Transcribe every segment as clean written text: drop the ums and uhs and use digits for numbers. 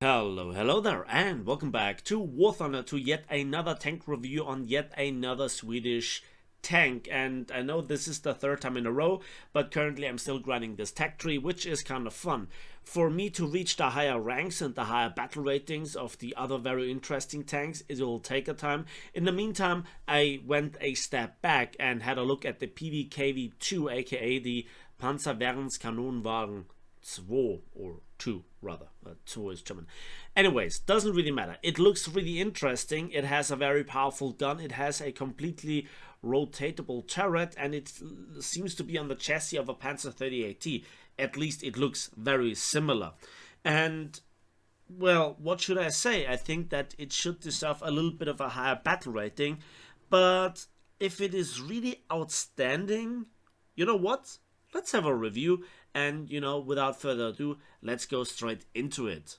Hello there, and welcome back to War Thunder, to yet another tank review on yet another Swedish tank. And I know this is the third time in a row, but currently I'm still grinding this tech tree, which is kind of fun. For me to reach the higher ranks and the higher battle ratings of the other very interesting tanks, it will take a time. In the meantime, I went a step back and had a look at the PVKV II, aka the Panzerwehrkanonenwagen 2 or 2 rather. 2 is German. Anyways, doesn't really matter. It looks really interesting. It has a very powerful gun. It has a completely rotatable turret, and it seems to be on the chassis of a Panzer 38T. At least it looks very similar. And well, what should I say? I think that it should deserve a little bit of a higher battle rating, but if it is really outstanding, you know what? Let's have a review, and without further ado, let's go straight into it.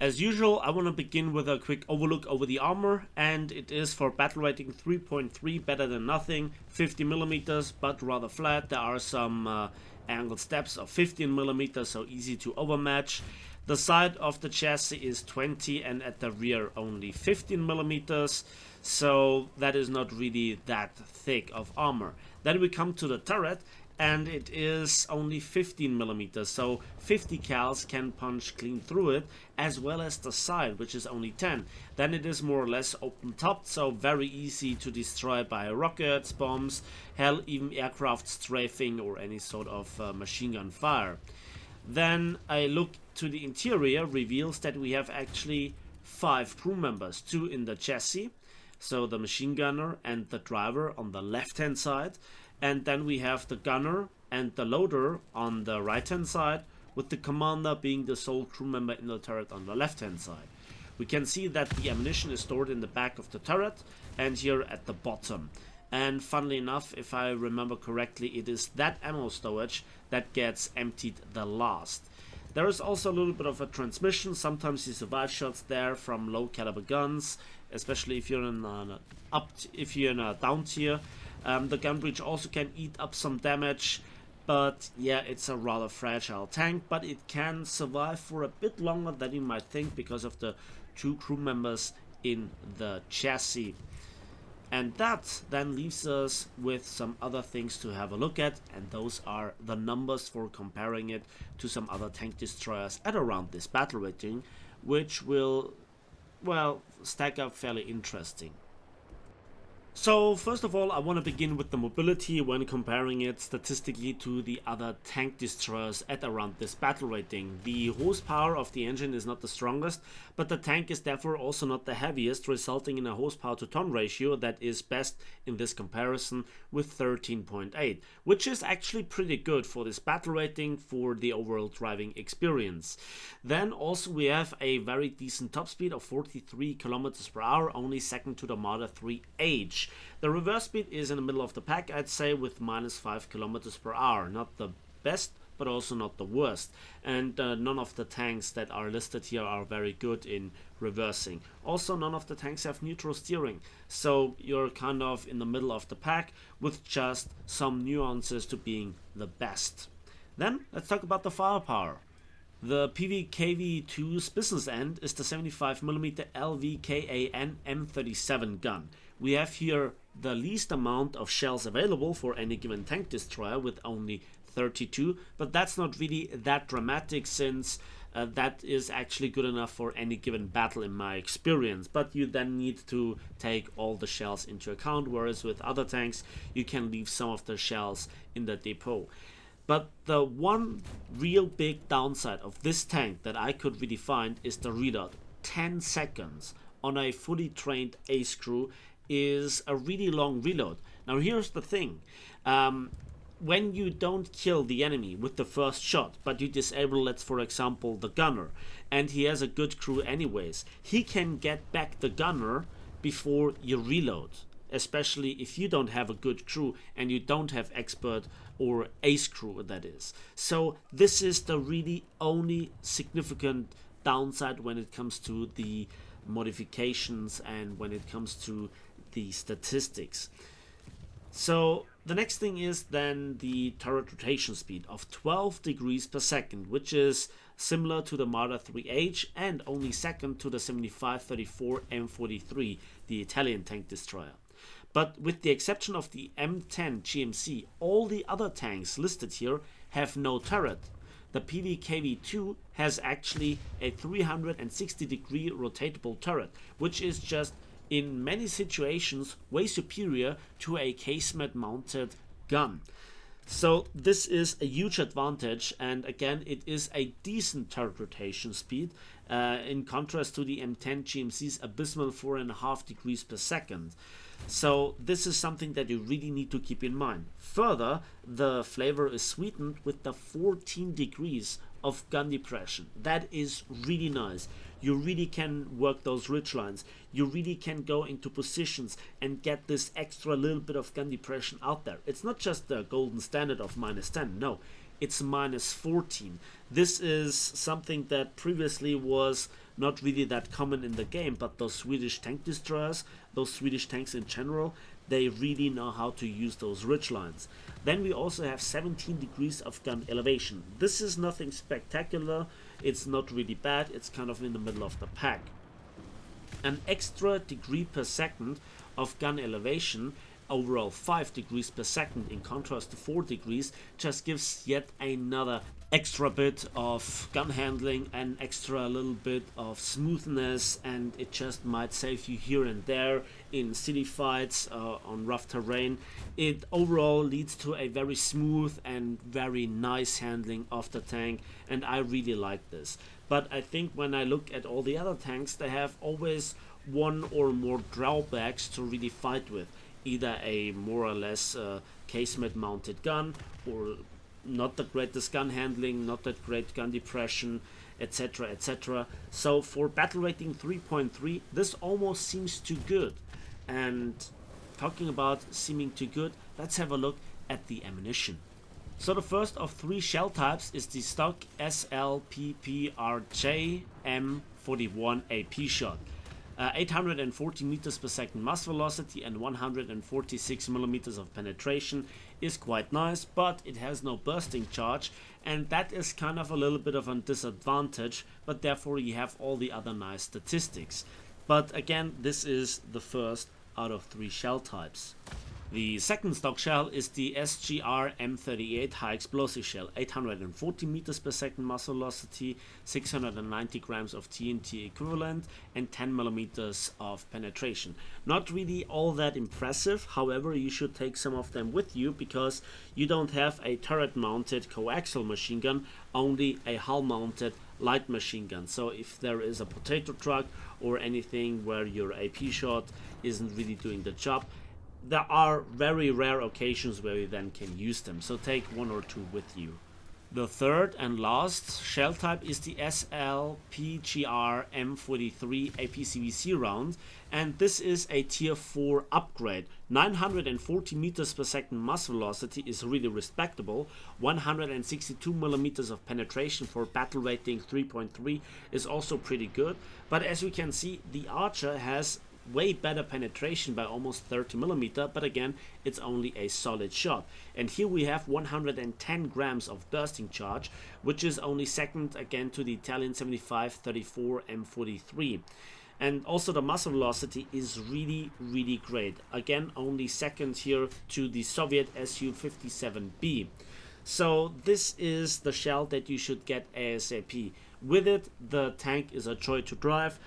As usual, I want to begin with a quick overlook over the armor, and it is for battle rating 3.3, better than nothing, 50mm, but rather flat. There are some angled steps of 15mm, so easy to overmatch. The side of the chassis is 20 and at the rear only 15mm, so that is not really that thick of armor. Then we come to the turret, and it is only 15mm, so 50 cals can punch clean through it, as well as the side, which is only 10. Then it is more or less open topped, so very easy to destroy by rockets, bombs, hell, even aircraft strafing or any sort of machine gun fire. Then a look to the interior reveals that we have actually 5 crew members, 2 in the chassis, so the machine gunner and the driver on the left hand side, and then we have the gunner and the loader on the right hand side, with the commander being the sole crew member in the turret on the left hand side. We can see that the ammunition is stored in the back of the turret and here at the bottom. And funnily enough, if I remember correctly, it is that ammo storage that gets emptied the last. There is also a little bit of a transmission. Sometimes you survive shots there from low caliber guns, especially if you're in a down tier. The gun breech also can eat up some damage, but yeah, it's a rather fragile tank, but it can survive for a bit longer than you might think because of the 2 crew members in the chassis. And that then leaves us with some other things to have a look at, and those are the numbers for comparing it to some other tank destroyers at around this battle rating, which will, well, stack up fairly interesting. So first of all, I want to begin with the mobility when comparing it statistically to the other tank destroyers at around this battle rating. The horsepower of the engine is not the strongest, but the tank is therefore also not the heaviest, resulting in a horsepower to ton ratio that is best in this comparison with 13.8, which is actually pretty good for this battle rating for the overall driving experience. Then also we have a very decent top speed of 43 km per hour, only second to the Marder 3H. The reverse speed is in the middle of the pack, I'd say, with minus 5 km per hour. Not the best, but also not the worst. And none of the tanks that are listed here are very good in reversing. Also, none of the tanks have neutral steering, so you're kind of in the middle of the pack with just some nuances to being the best. Then let's talk about the firepower. The PVKV II's business end is the 75mm LVKAN M37 gun. We have here the least amount of shells available for any given tank destroyer with only 32, but that's not really that dramatic, since that is actually good enough for any given battle in my experience. But you then need to take all the shells into account, whereas with other tanks you can leave some of the shells in the depot. But the one real big downside of this tank that I could really find is the reload. 10 seconds on a fully trained ace crew is a really long reload. Now here's the thing. When you don't kill the enemy with the first shot, but you disable, let's for example, the gunner, and he has a good crew anyways, he can get back the gunner before you reload. Especially if you don't have a good crew and you don't have expert or ace crew, that is. So this is the really only significant downside when it comes to the modifications and when it comes to the statistics. So the next thing is then the turret rotation speed of 12 degrees per second, which is similar to the Marder 3H and only second to the 7534 M43, the Italian tank destroyer. But with the exception of the M10 GMC, all the other tanks listed here have no turret. The PVKV II has actually a 360-degree rotatable turret, which is just in many situations way superior to a casemate mounted gun. So this is a huge advantage, and again it is a decent turret rotation speed in contrast to the M10 GMC's abysmal 4.5 degrees per second. So this is something that you really need to keep in mind. Further, the flavor is sweetened with the 14 degrees of gun depression. That is really nice. You really can work those ridge lines. You really can go into positions and get this extra little bit of gun depression out there. It's not just the golden standard of -10, no, it's -14. This is something that previously was not really that common in the game, but those Swedish tank destroyers, those Swedish tanks in general, they really know how to use those ridge lines. Then we also have 17 degrees of gun elevation. This is nothing spectacular, it's not really bad, it's kind of in the middle of the pack. An extra degree per second of gun elevation, overall 5 degrees per second in contrast to 4 degrees, just gives yet another extra bit of gun handling, an extra little bit of smoothness, and it just might save you here and there in city fights on rough terrain. It overall leads to a very smooth and very nice handling of the tank, and I really like this. But I think when I look at all the other tanks, they have always one or more drawbacks to really fight with. Either a more or less casemate mounted gun, or not the greatest gun handling, not that great gun depression, etc, etc. So for battle rating 3.3, this almost seems too good. And talking about seeming too good, let's have a look at the ammunition. So the first of 3 shell types is the stock SLPPRJ M41 AP shot. 840 meters per second mass velocity and 146 millimeters of penetration is quite nice, but it has no bursting charge, and that is kind of a little bit of a disadvantage, but therefore you have all the other nice statistics. But again, this is the first out of 3 shell types. The second stock shell is the SGR M38 high explosive shell, 840 meters per second mass velocity, 690 grams of TNT equivalent, and 10 millimeters of penetration. Not really all that impressive, however you should take some of them with you because you don't have a turret mounted coaxial machine gun, only a hull mounted light machine gun. So if there is a potato truck or anything where your AP shot isn't really doing the job, there are very rare occasions where you then can use them, so take 1 or 2 with you. The third and last shell type is the SLPGR M43 APCVC round, and this is a tier 4 upgrade. 940 meters per second mass velocity is really respectable. 162 millimeters of penetration for battle rating 3.3 is also pretty good, but as you can see, the Archer has way better penetration by almost 30 millimeter, but again it's only a solid shot. And here we have 110 grams of bursting charge, which is only second again to the Italian 7534 M43. And also the muzzle velocity is really great, again only second here to the Soviet Su-57B. So this is the shell that you should get ASAP. With it, the tank is a joy to drive.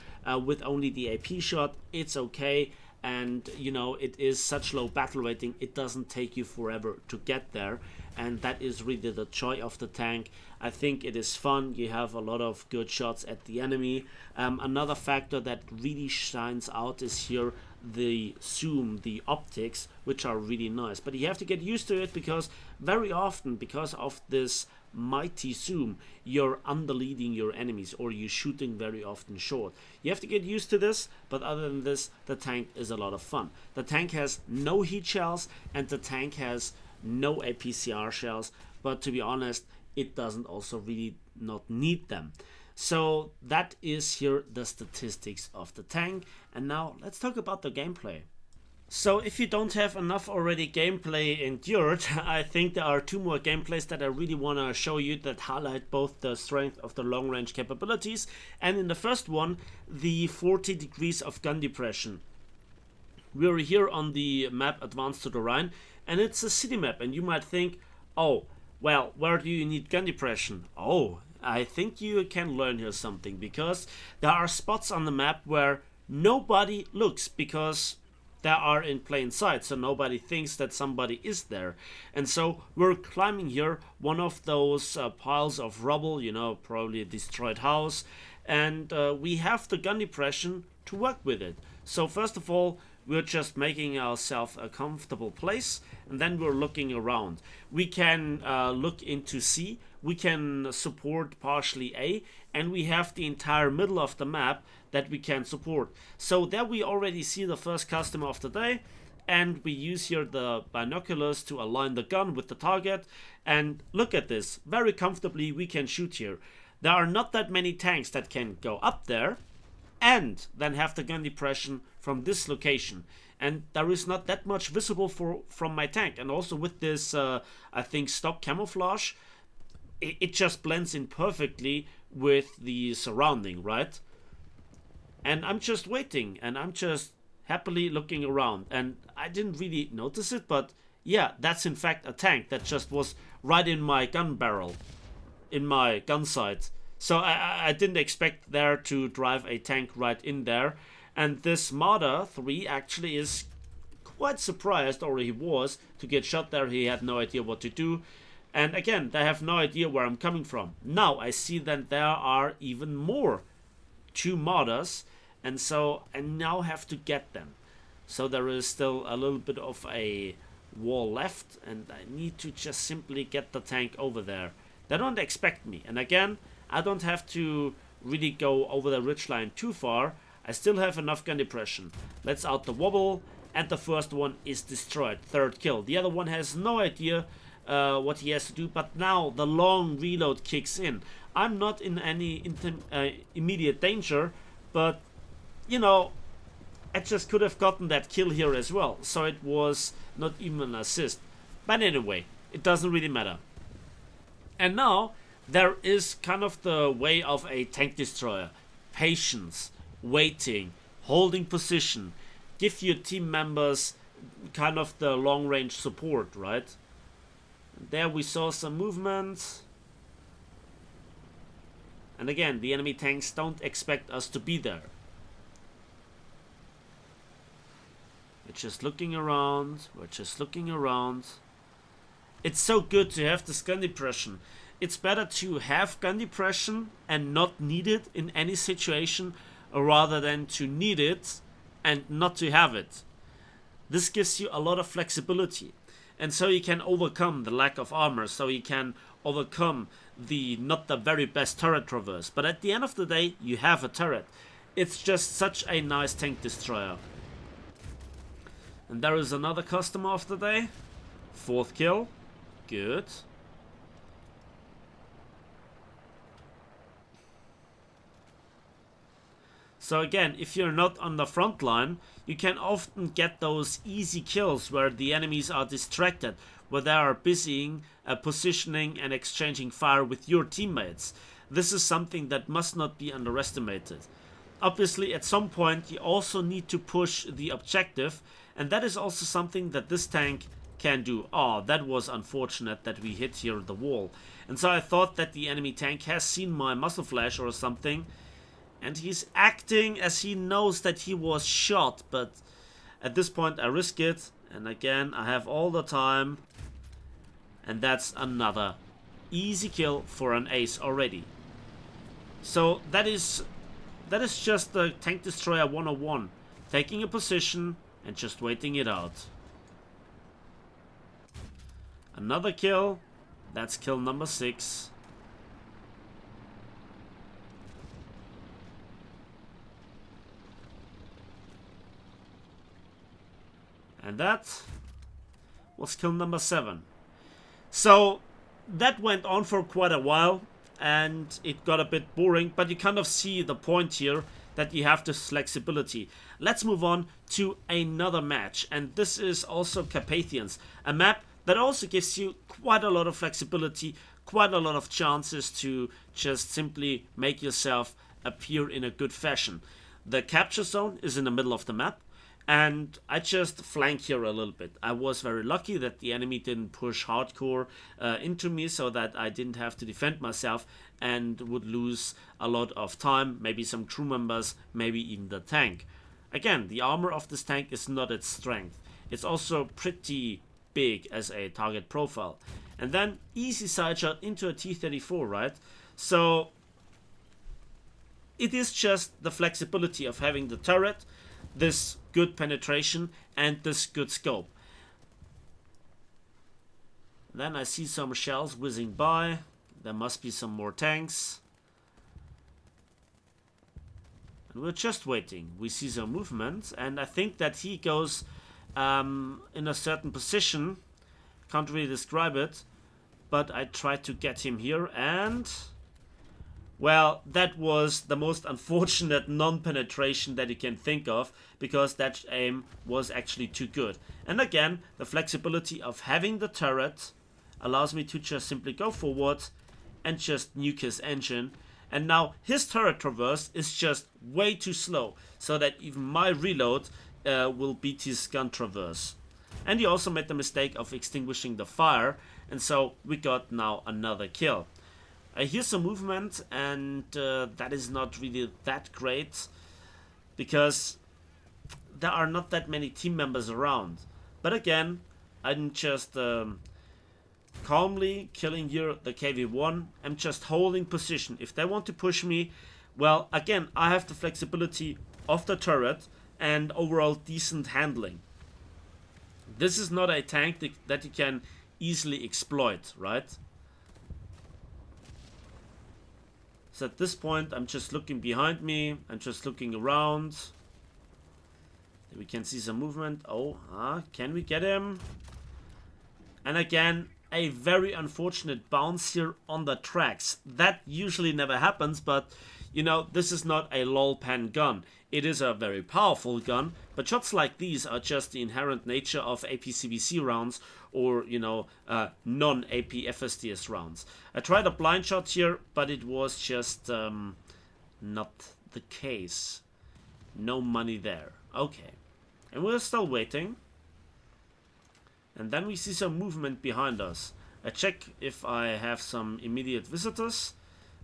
With only the AP shot, it's okay, and you know, it is such low battle rating, it doesn't take you forever to get there, and that is really the joy of the tank. I think it is fun, you have a lot of good shots at the enemy. Another factor that really shines out is here the zoom, the optics, which are really nice, but you have to get used to it because very often, because of this mighty zoom, you're underleading your enemies or you're shooting very often short. You have to get used to this, but other than this, the tank is a lot of fun. The tank has no heat shells and the tank has no APCR shells, but to be honest, it doesn't also really not need them. So that is here the statistics of the tank, and now let's talk about the gameplay. So if you don't have enough already gameplay endured, I think there are two more gameplays that I really want to show you that highlight both the strength of the long range capabilities, and in the first one, the 40 degrees of gun depression. We're here on the map Advanced to the Rhine, and it's a city map, and you might think, oh, well, where do you need gun depression? Oh, I think you can learn here something, because there are spots on the map where nobody looks, because they are in plain sight, so nobody thinks that somebody is there. And so we're climbing here one of those piles of rubble, you know, probably a destroyed house, and we have the gun depression to work with it. So first of all, we're just making ourselves a comfortable place, and then we're looking around. We can look into C, we can support partially A, and we have the entire middle of the map that we can support. So there we already see the first customer of the day, and we use here the binoculars to align the gun with the target, and look at this, very comfortably we can shoot here. There are not that many tanks that can go up there and then have the gun depression from this location, and there is not that much visible from my tank. And also with this I think stock camouflage, it just blends in perfectly with the surrounding, right? And I'm just waiting, and I'm just happily looking around, and I didn't really notice it, but yeah, that's in fact a tank that just was right in my gun barrel, in my gun sight. So I didn't expect there to drive a tank right in there. And this Marder 3 actually is quite surprised, or he was, to get shot there. He had no idea what to do. And again, they have no idea where I'm coming from. Now I see that there are even more 2 Marders, and so I now have to get them. So there is still a little bit of a wall left, and I need to just simply get the tank over there. They don't expect me, and again, I don't have to really go over the ridgeline too far. I still have enough gun depression. Let's out the wobble, and the first one is destroyed. 3rd kill. The other one has no idea what he has to do, but now the long reload kicks in. I'm not in any immediate danger, but you know, I just could have gotten that kill here as well, so it was not even an assist. But anyway, it doesn't really matter. And now there is kind of the way of a tank destroyer: patience, waiting, holding position, give your team members kind of the long range support, right? There we saw some movement, and again, the enemy tanks don't expect us to be there. We're just looking around, we're just looking around. It's so good to have this gun depression. It's better to have gun depression and not need it in any situation, rather than to need it and not to have it. This gives you a lot of flexibility, and so you can overcome the lack of armor, so you can overcome the not the very best turret traverse, but at the end of the day you have a turret. It's just such a nice tank destroyer. And there is another customer of the day. 4th kill. Good. So again, if you're not on the front line, you can often get those easy kills where the enemies are distracted, where they are busying, positioning and exchanging fire with your teammates. This is something that must not be underestimated. Obviously, at some point you also need to push the objective, and that is also something that this tank can do. Oh, that was unfortunate that we hit here the wall. And so I thought that the enemy tank has seen my muzzle flash or something, and he's acting as he knows that he was shot, but at this point I risk it, and again I have all the time, and that's another easy kill for an ace already. So that is just the tank destroyer 101, taking a position and just waiting it out. Another kill. That's kill number 6. And that was kill number 7. So that went on for quite a while, and it got a bit boring, but you kind of see the point here that you have this flexibility. Let's move on to another match, and this is also Carpathians, a map that also gives you quite a lot of flexibility, quite a lot of chances to just simply make yourself appear in a good fashion. The capture zone is in the middle of the map, and I just flank here a little bit. I was very lucky that the enemy didn't push hardcore into me, so that I didn't have to defend myself and would lose a lot of time, maybe some crew members, maybe even the tank. Again, the armor of this tank is not its strength. It's also pretty big as a target profile. And then easy side shot into a T-34, right? So it is just the flexibility of having the turret, this good penetration, and this good scope. Then I see some shells whizzing by. There must be some more tanks. And we're just waiting. We see some movement, and I think that he goes in a certain position. Can't really describe it, but I tried to get him here, and well, that was the most unfortunate non-penetration that you can think of, because that aim was actually too good. And again, the flexibility of having the turret allows me to just simply go forward and just nuke his engine. And now his turret traverse is just way too slow, so that even my reload will beat his gun traverse. And he also made the mistake of extinguishing the fire, and so we got now another kill. I hear some movement, and that is not really that great, because there are not that many team members around. But again, I'm just calmly killing here the KV-1. I'm just holding position. If they want to push me, well, again, I have the flexibility of the turret and overall decent handling. This is not a tank that you can easily exploit, right? So at this point, I'm just looking behind me. I'm just looking around. We can see some movement. Oh, can we get him? And again, a very unfortunate bounce here on the tracks. That usually never happens, but you know, this is not a lol pen gun. It is a very powerful gun, but shots like these are just the inherent nature of APCBC rounds, or, you know, non-AP FSTS rounds. I tried a blind shot here, but it was just not the case. No money there. Okay. And we're still waiting. And then we see some movement behind us. I check if I have some immediate visitors.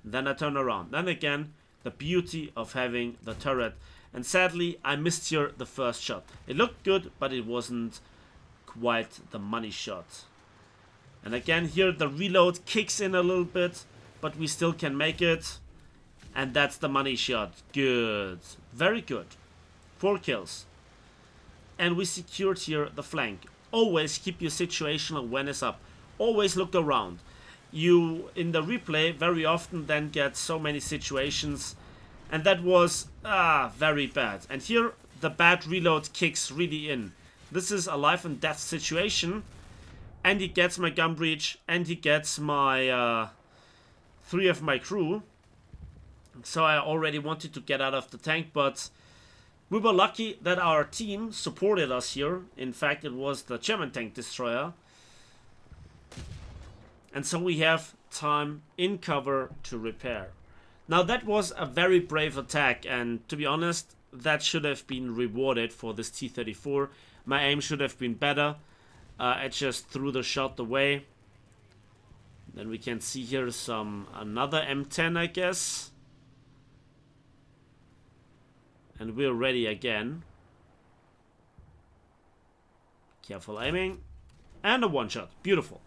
Then I turn around. Then again, the beauty of having the turret. And sadly, I missed here the first shot. It looked good, but it wasn't quite the money shot. And again, here the reload kicks in a little bit, but we still can make it. And that's the money shot. Good. Very good. 4 kills. And we secured here the flank. Always keep your situational awareness up. Always look around. You, in the replay, very often then get so many situations, and that was very bad. And here the bad reload kicks really in. This is a life and death situation, and he gets my gun breach, and he gets my 3 of my crew. So I already wanted to get out of the tank, but we were lucky that our team supported us here. In fact, it was the German tank destroyer. And so we have time in cover to repair. Now that was a very brave attack, and to be honest, that should have been rewarded for this T-34. My aim should have been better. I just threw the shot away. Then we can see here another M10, I guess. And we're ready again. Careful aiming. And a one shot. Beautiful.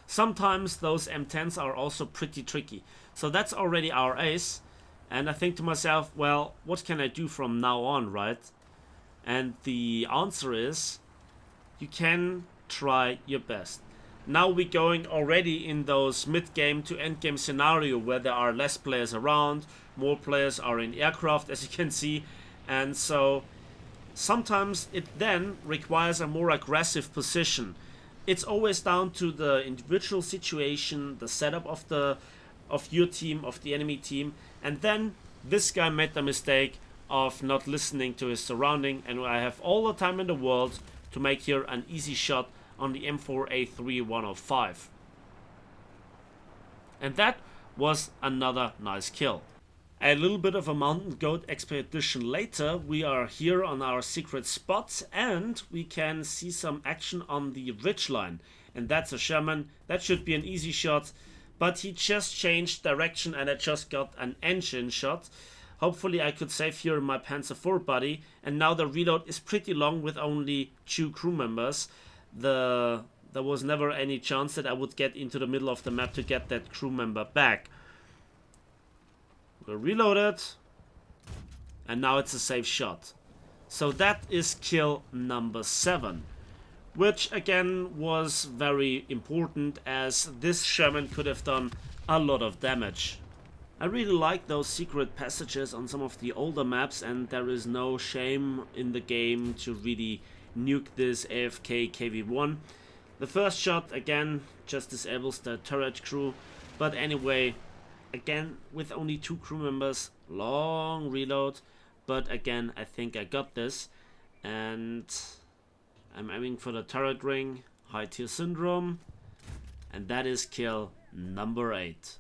Sometimes those M10s are also pretty tricky. So that's already our ace. And I think to myself, well, what can I do from now on, right? And the answer is, you can try your best. Now we're going already in those mid-game to end-game scenario where there are less players around, more players are in aircraft, as you can see. And so sometimes it then requires a more aggressive position. It's always down to the individual situation, the setup of your team, of the enemy team, and then This guy made the mistake of not listening to his surrounding, and I have all the time in the world to make here an easy shot on the M4A3 105. And that was another nice kill. A little bit of a mountain goat expedition later, we are here on our secret spot and we can see some action on the ridgeline. And that's a Sherman. That should be an easy shot, but he just changed direction and I just got an engine shot. Hopefully I could save here my Panzer IV buddy, and now the reload is pretty long with only 2 crew members. There was never any chance that I would get into the middle of the map to get that crew member back. We're reloaded, and now it's a safe shot. So that is kill number 7, which again was very important as this Sherman could have done a lot of damage. I really like those secret passages on some of the older maps, and there is no shame in the game to really nuke this AFK KV-1. The first shot again just disables the turret crew, but anyway, again with only 2 crew members, long reload, but again I think I got this, and I'm aiming for the turret ring, high tier syndrome, and that is kill number 8.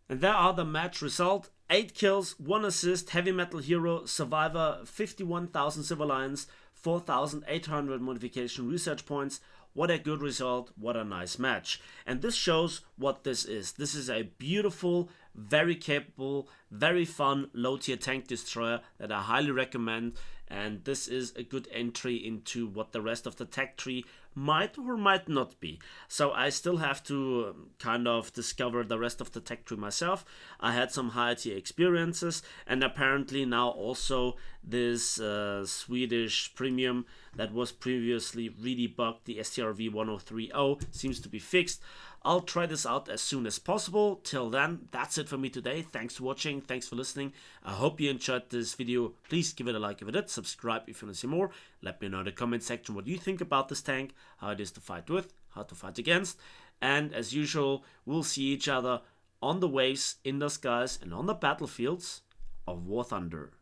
And there are the match result: 8 kills, 1 assist, heavy metal hero, survivor, 51,000 civilians, 4,800 modification research points. What a good result, what a nice match. And this shows what this is. This is a beautiful, very capable, very fun low tier tank destroyer that I highly recommend, and this is a good entry into what the rest of the tech tree might or might not be. So I still have to kind of discover the rest of the tech tree myself. I had some high tier experiences, and apparently now also this Swedish premium that was previously really bugged, the STRV 1030, seems to be fixed. I'll try this out as soon as possible. Till then, that's it for me today. Thanks for watching, thanks for listening. I hope you enjoyed this video. Please give it a like if you did, subscribe if you want to see more. Let me know in the comment section what you think about this tank, how it is to fight with, how to fight against. And as usual, we'll see each other on the waves, in the skies, and on the battlefields of War Thunder.